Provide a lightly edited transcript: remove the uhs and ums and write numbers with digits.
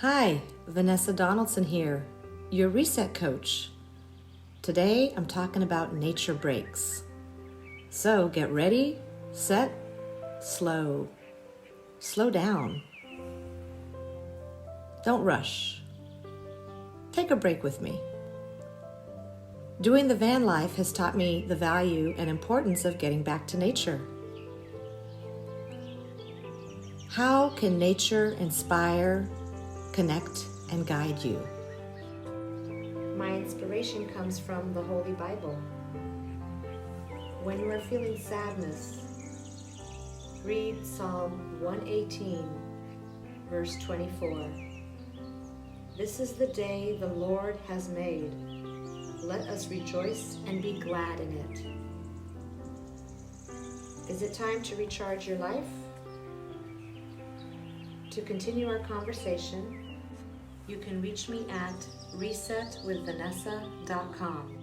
Hi, Vanessa Donaldson here, your reset coach. Today I'm talking about nature breaks. So get ready, set, slow. Slow down. Don't rush. Take a break with me. Doing the van life has taught me the value and importance of getting back to nature. How can nature inspire, connect, and guide you? My inspiration comes from the Holy Bible. When you are feeling sadness, read Psalm 118, verse 24. This is the day the Lord has made. Let us rejoice and be glad in it. Is it time to recharge your life? To continue our conversation, you can reach me at resetwithvanessa.com.